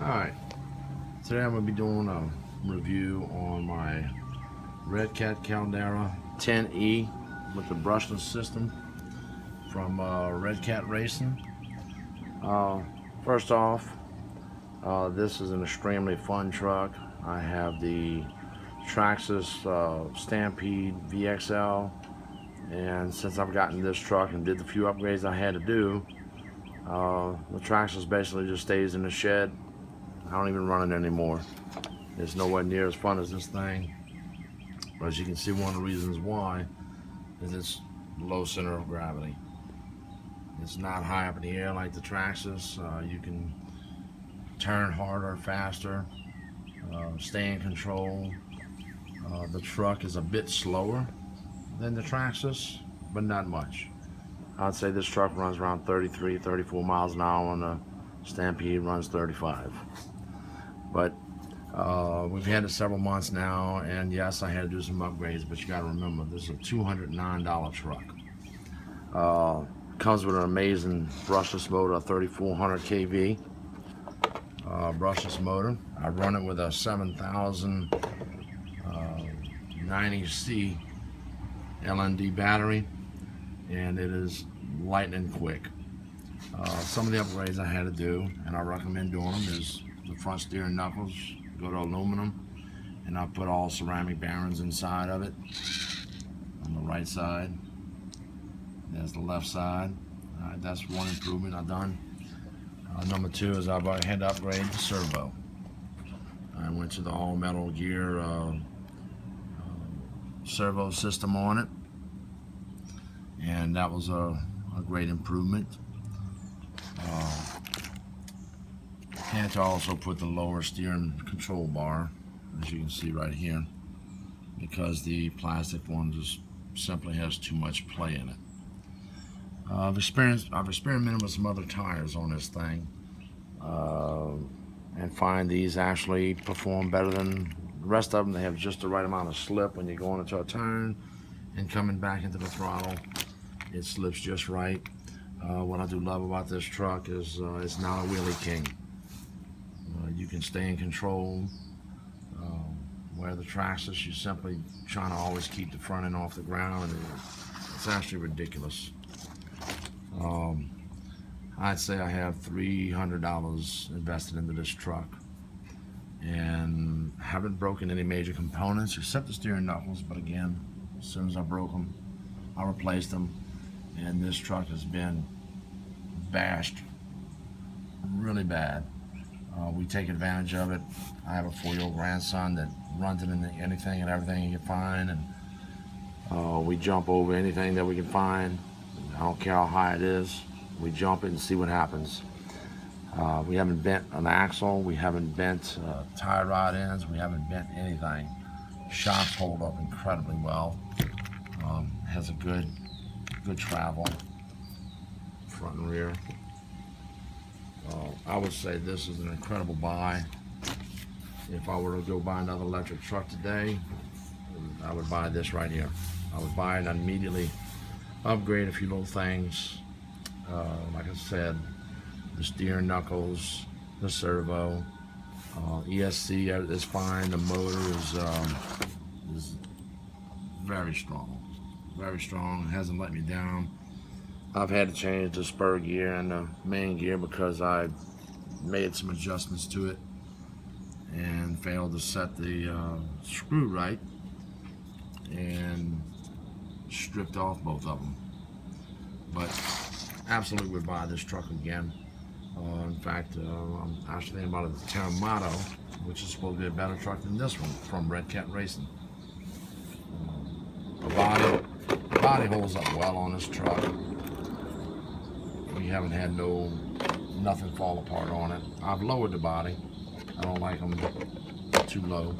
Alright, today I'm going to be doing a review on my Redcat Caldera 10E with the brushless system from Redcat Racing. First off, this is an extremely fun truck. I have the Traxxas Stampede VXL, and since I've gotten this truck and did the few upgrades I had to do, the Traxxas basically just stays in the shed. I don't even run it anymore. It's nowhere near as fun as this thing. But as you can see, one of the reasons why is its low center of gravity. It's not high up in the air like the Traxxas. You can turn harder, faster, stay in control. The truck is a bit slower than the Traxxas, but not much. I'd say this truck runs around 33, 34 miles an hour, and the Stampede runs 35. But we've had it several months now, and yes, I had to do some upgrades, but you got to remember, this is a $209 truck. Comes with an amazing brushless motor, a 3400 kV brushless motor. I run it with a 7090C LND battery, and it is lightning quick. Some of the upgrades I had to do, and I recommend doing them, is the front steering knuckles go to aluminum, and I put all ceramic bearings inside of it. On the right side, there's the left side. That's one improvement I've done. Number two is I've had to upgrade the servo. I went to the all metal gear servo system on it, and that was a great improvement. Had to also put the lower steering control bar, as you can see right here, because the plastic one just simply has too much play in it. I've experimented with some other tires on this thing, and find these actually perform better than the rest of them. They have just the right amount of slip when you're going into a turn and coming back into the throttle. It slips just right. What I do love about this truck is it's not a wheelie king. You can stay in control, where the Traxxas, you're simply trying to always keep the front end off the ground, and it's actually ridiculous. I'd say I have $300 invested into this truck, and haven't broken any major components except the steering knuckles, but again, as soon as I broke them, I replaced them, and this truck has been bashed really bad. We take advantage of it. I have a 4-year-old grandson that runs it into anything and everything he can find, and we jump over anything that we can find. I don't care how high it is. We jump it and see what happens. We haven't bent an axle. We haven't bent tie rod ends. We haven't bent anything. Shocks hold up incredibly well. Has a good travel, front and rear. I would say this is an incredible buy. If I were to go buy another electric truck today, I would buy this right here. I would buy it and immediately upgrade a few little things. Like I said, the steering knuckles, the servo, ESC is fine. The motor is very strong, very strong. It hasn't let me down. I've had to change the spur gear and the main gear because I made some adjustments to it and failed to set the screw right, and stripped off both of them. But absolutely would buy this truck again. In fact, I'm actually thinking about the Terramato, which is supposed to be a better truck than this one from Redcat Racing. The body holds up well on this truck. We haven't had nothing fall apart on it. I've lowered the body. I don't like them too low,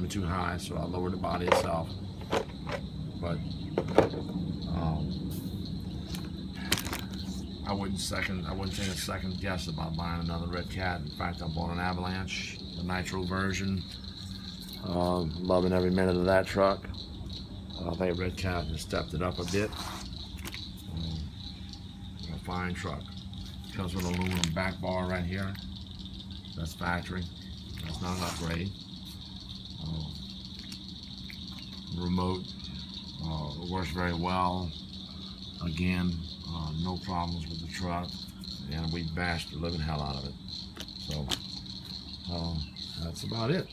too high, so I lowered the body itself. But I wouldn't take a second guess about buying another Redcat. In fact, I bought an Avalanche, the nitro version. Loving every minute of that truck. I think Redcat has stepped it up a bit. A fine truck. Comes with an aluminum back bar right here. That's factory. That's not an upgrade. Remote works very well. Again, no problems with the truck, and we bashed the living hell out of it. So that's about it.